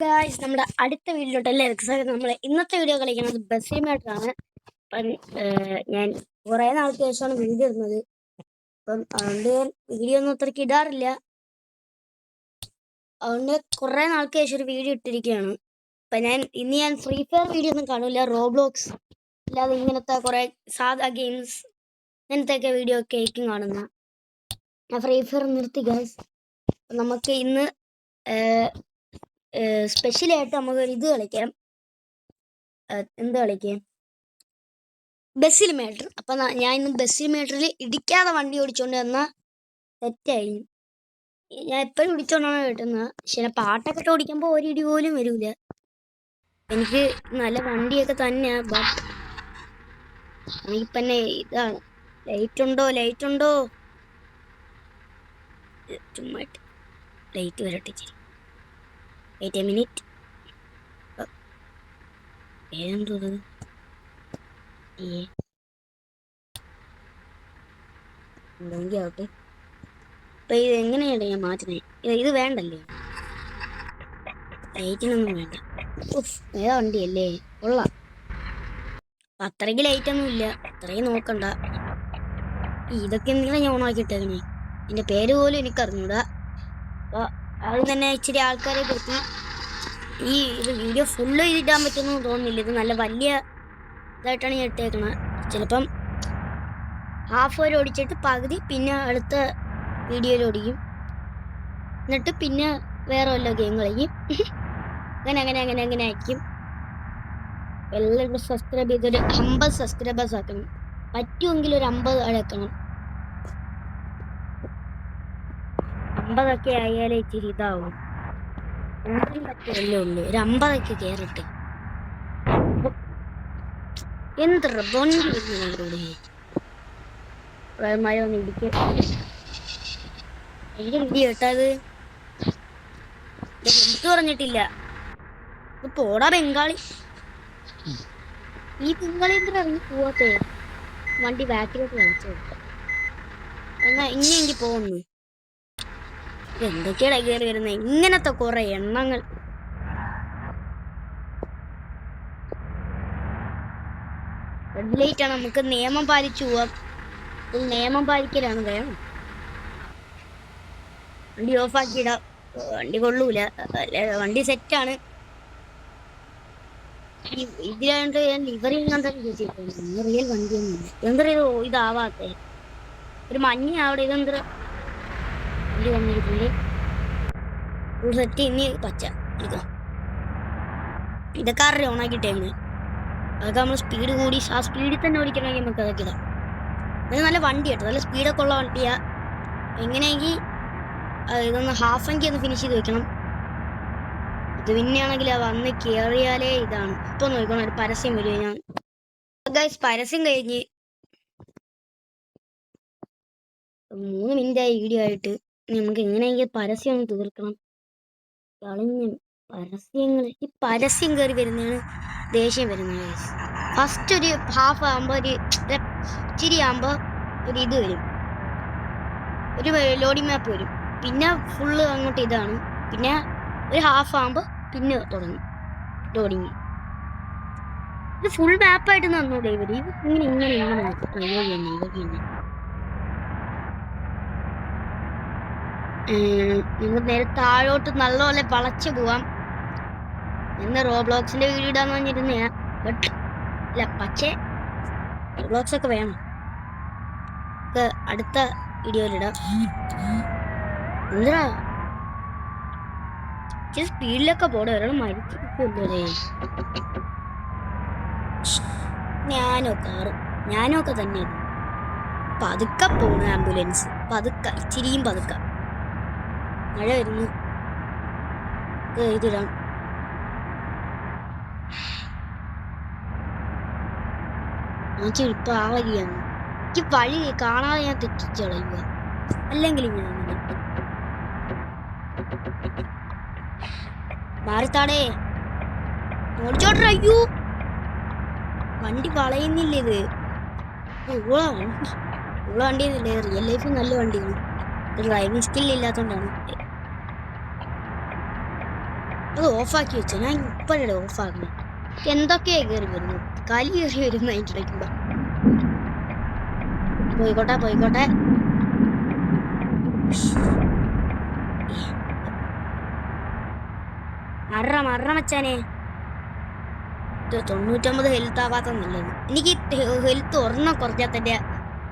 Guys, നമ്മുടെ അടുത്ത വീഡിയോട്ട് എല്ലാവർക്കും സ്വാഗതം. നമ്മൾ ഇന്നത്തെ വീഡിയോ കളിക്കുന്നത് ബസ്സിമേട്ടറാണ്. അപ്പം ഞാൻ കുറേ നാൾക്ക് ശേഷമാണ് വീഡിയോ ഇടുന്നത്. അപ്പം അതുകൊണ്ട് വീഡിയോ ഒന്നും അത്രയ്ക്ക് ഇടാറില്ല. അതുകൊണ്ട് കുറേ നാൾക്ക് ശേഷം ഒരു വീഡിയോ ഇട്ടിരിക്കുകയാണ്. അപ്പം ഇന്ന് ഞാൻ ഫ്രീ ഫയർ വീഡിയോ ഒന്നും കാണില്ല, റോബ്ലോക്സ് അല്ലാതെ ഇങ്ങനത്തെ കുറേ സാധാ ഗെയിംസ് ഇങ്ങനത്തെയൊക്കെ വീഡിയോ ഒക്കെ ആയിരിക്കും കാണുന്ന. ഞാൻ ഫ്രീ ഫയർ നിർത്തി ഗായ്സ്. നമുക്ക് ഇന്ന് സ്പെഷ്യലായിട്ട് നമുക്കൊരു ഇത് കളിക്കാം. എന്ത് കളിക്കാം? ബസ്സിമേറ്റർ. അപ്പം ഞാൻ ഇന്ന് ബസ്സിമേറ്ററിൽ ഇടിക്കാതെ വണ്ടി ഓടിച്ചോണ്ട് വന്ന തെറ്റായി. ഞാൻ എപ്പോഴും ഇടിച്ചോണ്ടാണ് കിട്ടുന്നത്. പക്ഷെ പാട്ടൊക്കെ ഓടിക്കുമ്പോൾ ഒരു ഇടി പോലും വരില്ല. എനിക്ക് നല്ല വണ്ടിയൊക്കെ തന്നെയാണ്. ബട്ട് എനിക്കിപ്പം ഇതാണ്. ലൈറ്റ് ഉണ്ടോ? ചുമ്മാ ലൈറ്റ് വരട്ടെ. Wait A minute. ഏതെന്തോ എന്തെങ്കിലും ആവട്ടെ. അപ്പം ഇത് എങ്ങനെയാണ് ഞാൻ മാറ്റുന്നത്? ഇത് വേണ്ടല്ലേ, ലൈറ്റിനൊന്നും വേണ്ട. ഏതാ വണ്ടിയല്ലേ, കൊള്ളാം. അത്രയ്ക്ക് ലൈറ്റൊന്നും ഇല്ല, അത്രയും നോക്കണ്ട. ഇതൊക്കെ എന്തെങ്കിലും ഞാൻ ഓണാക്കിയിട്ടേക്കണേ. എൻ്റെ പേര് പോലും എനിക്കറിഞ്ഞൂടാ. അപ്പോൾ അത് തന്നെ ഇച്ചിരി ആൾക്കാരെ പറ്റി ഇത് വീഡിയോ ഫുള്ള് ഇടാൻ പറ്റുമെന്ന് തോന്നുന്നില്ല. ഇത് നല്ല വലിയ ഇതായിട്ടാണ് ഞാൻ ഇട്ടേക്കണത്. ചിലപ്പം ഹാഫ് വരെ ഓടിച്ചിട്ട് പകുതി പിന്നെ അടുത്ത വീഡിയോയിൽ ഓടിക്കും, എന്നിട്ട് പിന്നെ വേറെ വല്ല ഗെയിം കളിക്കും. അങ്ങനെ ആയിരിക്കും. എല്ലാവരും സബ്സ്ക്രൈബ് ചെയ്തൊരു 50 സബ്സ്ക്രൈബേഴ്സ് ആക്കണം. പറ്റുമെങ്കിൽ ഒരു 50 അടക്കണം. 50 ആയാലേ ഇച്ചിരി ഇതാവും. ഒന്നും പറ്റിയല്ലേ ഉള്ളൂ, ഒരു 50 കയറട്ടെ. എന്ത് വണ്ടി വരുന്നവരോട് മഴ ഒന്ന് ഇടിക്കുക. എനിക്ക് ഇടി കേട്ടത് എന്ത് പറഞ്ഞിട്ടില്ല. പോടാ ബംഗാളി. ഈ ബംഗാളി എന്തിനാ ഇറങ്ങി പോവാത്തേ? വണ്ടി ബാക്കിലോട്ട് കളിച്ചു എന്നാ ഇനി എനിക്ക് പോകുന്നു. എന്തൊക്കെയാണ് കയറി വരുന്നത്? ഇങ്ങനത്തെ കുറെ എണ്ണങ്ങൾ. റെഡ് ലൈറ്റ് ആണ്, നമുക്ക് നിയമം പാലിച്ചു പോവാം. നിയമം പാലിക്കലാണ് വേണം. വണ്ടി ഓഫാക്കിയിടാം. വണ്ടി കൊള്ളൂല, വണ്ടി സെറ്റാണ്. ഇതിലാണ്ട് ഞാൻ ലിവറി റിയൽ വണ്ടിയൊന്നുമില്ല. എന്താ ഇതാവാത്തെ? ഒരു മഞ്ഞ അവിടെ. ഇതെന്താ വണ്ടി വന്നിട്ടുണ്ട് സെറ്റ്. ഇനി പച്ച ഇതൊക്കെ ആരുടെ ഓണാക്കിയിട്ടേന്ന്. അതൊക്കെ നമ്മൾ സ്പീഡ് കൂടി ആ സ്പീഡിൽ തന്നെ ഓടിക്കണമെങ്കിൽ നമുക്ക് അതൊക്കെ ഇടാം. അത് നല്ല വണ്ടി കേട്ടോ, നല്ല സ്പീഡൊക്കെ ഉള്ള വണ്ടിയാ. എങ്ങനെയെങ്കിൽ ഇതൊന്ന് ഹാഫെങ്കിൽ ഒന്ന് ഫിനിഷ് ചെയ്ത് വെക്കണം. ഇത് പിന്നെയാണെങ്കിൽ വന്ന് കയറിയാലേ ഇതാണ്. ഇപ്പൊ നോക്കണം, ഒരു പരസ്യം വരും. ഞാൻ ഗൈസ് പരസ്യം കഴിഞ്ഞ് 3 മിനിറ്റായി വീഡിയോ ആയിട്ട്. നമുക്ക് എങ്ങനെയെങ്കിൽ പരസ്യം ഒന്ന് തീർക്കണം. കളഞ്ഞ പരസ്യങ്ങൾ, ഈ പരസ്യം കയറി വരുന്നതാണ് ദേഷ്യം വരുന്നത് ഗൈസ്. ഫസ്റ്റ് ഒരു ഹാഫ് ആകുമ്പോൾ ഒരു ഇച്ചിരി ആകുമ്പോൾ ഒരു ഇത് വരും, ഒരു ലോഡിംഗ് മാപ്പ് വരും. പിന്നെ ഫുള്ള് അങ്ങോട്ട് ഇതാണ്. പിന്നെ ഒരു ഹാഫ് ആകുമ്പോൾ പിന്നെ തുടങ്ങും ലോഡിങ്. ഇത് ഫുൾ മാപ്പായിട്ട് തന്നൂടെ ഇവർ? ഇങ്ങനെ നിങ്ങൾ നേരെ താഴോട്ട് നല്ലപോലെ വളച്ചു പോവാം. ഇന്ന് റോബ്ലോക്സിന്റെ വീഡിയോ ഇടാന്ന് പറഞ്ഞിരുന്നയാ. ബട്ട് അല്ല, പക്ഷേ റോബ്ലോക്സ് ഒക്കെ വേണം, അടുത്ത വീഡിയോയിലിടാം. എന്താ സ്പീഡിലൊക്കെ പോടെ, ഒരാൾ മരിച്ചിരിക്കുമല്ലേ. ഞാനൊക്കെ തന്നെയാണ് പതുക്കെ പോണ ആംബുലൻസ്. പതുക്കെ, ഇച്ചിരിയും പതുക്ക. മഴ വരുന്നു. ഇതിടാം. ഇപ്പൊ ആ വഴിയാണ്. എനിക്ക് വഴി കാണാതെ ഞാൻ തെറ്റിച്ചളയുക. അല്ലെങ്കിൽ ഞാൻ മാറിത്താടേ ഓടിച്ചോട്ടെ. അയ്യോ, വണ്ടി വളയുന്നില്ല. ഇത് വണ്ടിയൊന്നുമില്ലേ, റിയൽ ലൈഫ് നല്ല വണ്ടിയാണ്. ഡ്രൈവിംഗ് സ്കിൽ ഇല്ലാത്തതുകൊണ്ടാണ്. അത് ഓഫാക്കി വെച്ചാൽ ഞാൻ ഇപ്പോഴേ ഓഫാക്കണം. എന്തൊക്കെയാ കയറി വരുന്നു, കലി കയറി വരുന്നു അതിൻ്റെ ഇടയ്ക്കൂടെ. പോയിക്കോട്ടെ. മറ മച്ചാനെ, 99 ഹെൽത്ത് ആവാത്ത നല്ലത്. എനിക്ക് ഹെൽത്ത് ഒരെണ്ണം കുറച്ചാൽ തന്നെ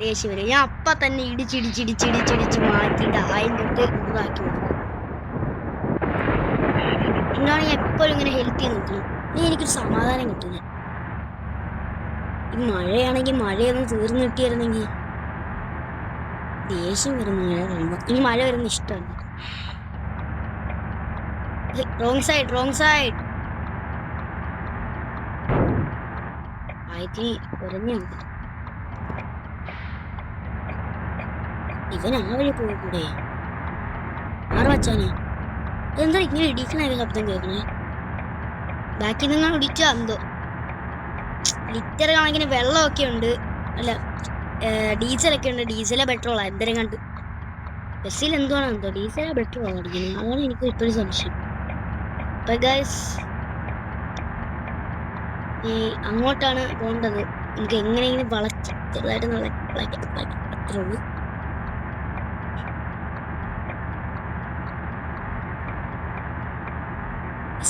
ദേഷ്യം വരും. ഞാൻ അപ്പം തന്നെ ഇടിച്ചിടിച്ച് മാറ്റിയിട്ട് 1000 തൊട്ട് ഇതാക്കി കൊടുക്കും. എന്നാണ് ഞാൻ എപ്പോഴും ഇങ്ങനെ ഹെൽത്ത് ചെയ്ത് നിൽക്കണം. എനിക്കൊരു സമാധാനം കിട്ടില്ല. ഈ മഴയാണെങ്കിൽ മഴയൊന്നും തീർന്നു കിട്ടിയായിരുന്നെങ്കിൽ ദേഷ്യം വരുന്ന മഴ കഴിയുമ്പോൾ. ഇനി മഴ വരുന്ന ഇഷ്ടമല്ല. റോങ് സൈഡ് ആയിരത്തി കുറഞ്ഞു. ഇവൻ ആ വഴി പോയിക്കൂടെ? ആറ് വച്ചാനെ, എന്താ ഇങ്ങനെ ഇടിക്കണ ശബ്ദം കേൾക്കണേ? ബാക്കിൽ നിങ്ങൾ ഇടിച്ചോ എന്തോ. ലിറ്റർ കണക്കിന് വെള്ളമൊക്കെ ഉണ്ട്. അല്ല, ഡീസലൊക്കെ ഉണ്ട്. ഡീസലോ പെട്രോളാണ് എന്തേലും കണ്ട്. ബസ്സിൽ എന്തുവാണോ എന്തോ, ഡീസലോ പെട്രോളാണ് അടിക്കുന്നത്. അതാണ് എനിക്ക് ഇപ്പോഴും സംശയം. അപ്പൊ ഗൈസ്, അങ്ങോട്ടാണ് പോകേണ്ടത്. എനിക്ക് എങ്ങനെയെങ്കിലും വളച്ച് ചെറുതായിട്ട് അത്രേ ഉള്ളൂ.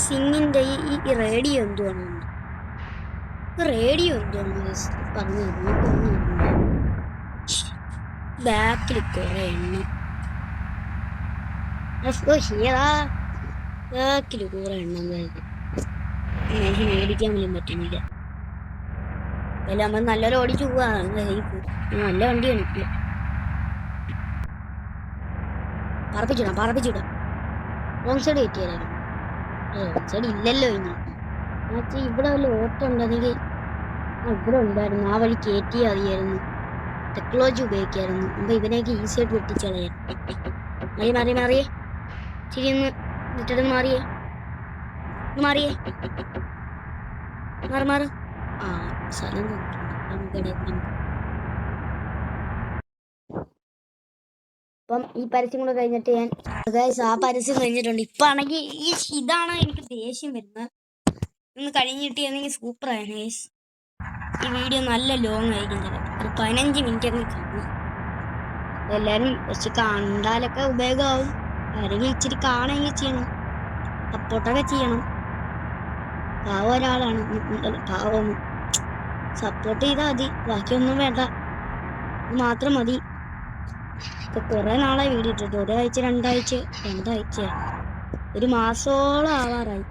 സിങ്ങിന്റെ ഈ റേഡിയോ എന്തുവാണ് പറഞ്ഞു ബാക്കിൽ കുറെ എണ്ണം. ബാക്കിൽ കുറെ എണ്ണം എനിക്ക് മേടിക്കാൻ പോലും പറ്റുന്നില്ല. എല്ലാം നമ്മൾ നല്ലൊരു ഓടിച്ചു പോവാ. നല്ല വണ്ടിയാണ്. പറപ്പിച്ചിടാം. റോങ് സൈഡ് കയറ്റിയാലും റോങ് സൈഡ് ഇല്ലല്ലോ. ഇനി ഇവിടെ വല്ല ഓട്ടം ഉണ്ടെങ്കിൽ ഇവിടെ ഉണ്ടായിരുന്നു. ആ വഴി കയറ്റിയാൽ മതിയായിരുന്നു. ടെക്നോളജി ഉപയോഗിക്കായിരുന്നു. അപ്പൊ ഇവനെയൊക്കെ ഈസി ആയിട്ട് വെട്ടിച്ചളയാൻ. മാറിയേ ശരി. ഒന്ന് മാറിയേ മാറ്. ആ സ്ഥലം അപ്പം ഈ പരസ്യം കൂടെ കഴിഞ്ഞിട്ട് ഞാൻ ആ പരസ്യം കഴിഞ്ഞിട്ടുണ്ട്. ഇപ്പൊ ആണെങ്കിൽ ഇതാണ് എനിക്ക് ദേഷ്യം വരുന്നത്. ഇന്ന് കഴിഞ്ഞിട്ട് സൂപ്പറാണ്. ഈ വീഡിയോ നല്ല ലോങ് ആയിരിക്കും. ഒരു 15 മിനിറ്റ് അങ്ങ് കാണും. എല്ലാവരും കുറച്ച് കണ്ടാലൊക്കെ ഉപയോഗമാവും. ആരെങ്കിലും ഇച്ചിരി കാണുകയെങ്കിൽ ചെയ്യണം, സപ്പോർട്ടൊക്കെ ചെയ്യണം. പാവം ഒരാളാണ്. പാവം സപ്പോർട്ട് ചെയ്താൽ മതി, ബാക്കിയൊന്നും വേണ്ട. ഇത് മാത്രം മതി. ഇപ്പൊ കുറെ നാളായി വീഡിയോ ഇട്ടിട്ട്. ഒരാഴ്ച രണ്ടാഴ്ച ഒരു മാസോളം ആവാറായി.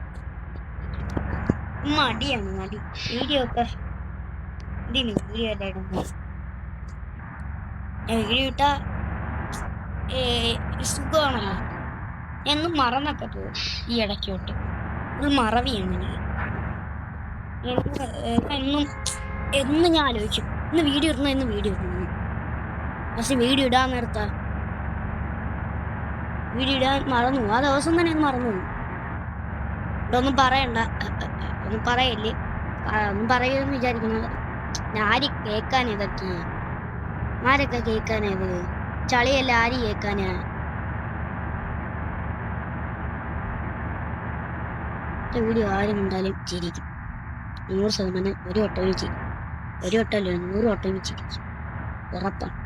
മടിയാണ് വീഡിയോ ഒക്കെ. വീഡിയോ എല്ലായിടും വീഡിയോ ഇട്ടാ സുഖമാണല്ലോ. എന്നും മറന്നൊക്കെ പോകും. ഈ ഇടയ്ക്കോട്ട് ഒരു മറവിയാണ് എന്നും ഞാൻ ആലോചിക്കും, ഇന്ന് വീഡിയോ ഇടണം. പക്ഷെ വീഡിയോ ഇടാൻ നേരത്താ വീഡിയോ ഇടാൻ മറന്നു. ആ ദിവസം തന്നെ മറന്നു. ഇതൊന്നും പറയണ്ട, ഒന്നും പറയല്ലേ. ഒന്നും പറയരുതെന്ന് വിചാരിക്കുന്നത്. ആര് കേൾക്കാൻ ഇതൊക്കെ? ആരൊക്കെ കേൾക്കാനത്? ചളിയല്ല, ആര് കേൾക്കാനാ? വീഡിയോ ആരും കണ്ടാലും ചിരിക്കും. 100% ഒരു വട്ടം ചിരിക്കും. ഒരു വട്ടമല്ല, 100 വട്ടം ചിരിക്കും. ഉറപ്പാണ്.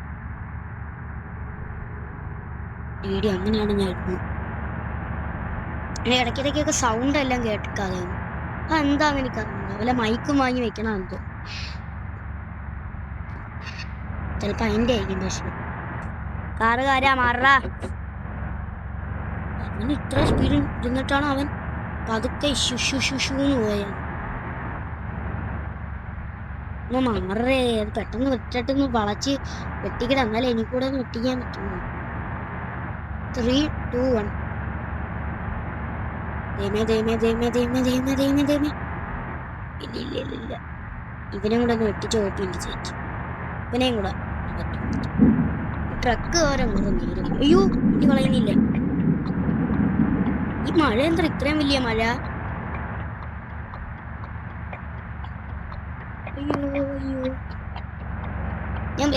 വീഡിയോ അങ്ങനെയാണ് ഞാൻ ഇടുന്നത്. ഇടയ്ക്കിടയ്ക്കൊക്കെ സൗണ്ട് എല്ലാം കേൾക്കാതെ. അതെന്താന്ന് എനിക്കറിയില്ല. വല്ല മൈക്കും വാങ്ങി വെക്കണം എന്തോ. ചിലപ്പോ അതിൻ്റെ ആയിരിക്കും പ്രശ്നം. കാറുകാരാ മാറാ. അവൻ ഇത്ര സ്പീഡിൽ ഇരുന്നിട്ടാണ് അവൻ പതുക്കെ ഷുഷൂന്ന് പോയത്. മാറേ, അത് പെട്ടെന്ന് വെട്ടിട്ടൊന്ന് വളച്ച് വെട്ടിക്കിട. എന്നാലും എനിക്കൂടെ ഒന്ന് വെട്ടിക്കാൻ പറ്റുമോ? 3, 2, 1. ഇല്ല. ഇവനും കൂടെ ഒന്ന് വെട്ടിച്ച് ഓപ്പിട്ട് ചേച്ചി. ഇവനെയും കൂടെ ട്രക്ക് ഓരോ നീരും. അയ്യോ, ഇനി കളയുന്നില്ല. ഈ മഴ എന്താ ഇത്രയും വലിയ മഴ?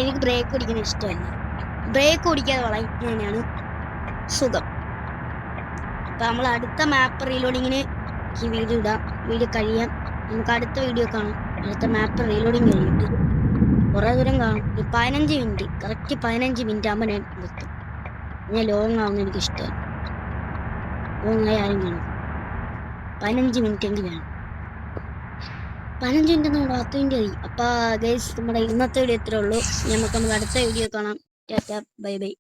എനിക്ക് ബ്രേക്ക് ഓടിക്കുന്ന ഇഷ്ടമല്ല. ബ്രേക്ക് ഓടിക്കാതെ വളയുന്നതിനാണ് സുഖം. അപ്പൊ നമ്മൾ അടുത്ത മാപ്പ് റീലോഡിങ്ങിന് ഈ വീഡിയോ ഇടാം. വീഡിയോ കഴിയാം, നമുക്ക് അടുത്ത വീഡിയോ കാണാം. അടുത്ത മാപ്പ് റീലോഡിങ് കഴിഞ്ഞിട്ട് കുറെ ദൂരം കാണും. ഒരു 15 മിനിറ്റ്, കറക്റ്റ് 15 മിനിറ്റ് ആകുമ്പോൾ ഞാൻ നിർത്തും. ഞാൻ ലോങ് ആവുന്ന എനിക്ക് ഇഷ്ടമാണ്. ലോങ് ആയി ആരും കാണും. 15 മിനിറ്റ് എങ്കിൽ വേണം. 15 മിനിറ്റ് നമ്മൾ 10 മിനിറ്റ് ആയി. അപ്പൊ ഗൈസ് നമ്മുടെ ഇന്നത്തെ വീഡിയോ ഇത്രേ ഉള്ളൂ. നമുക്ക് അടുത്ത വീഡിയോ കാണാം. Tata bye bye.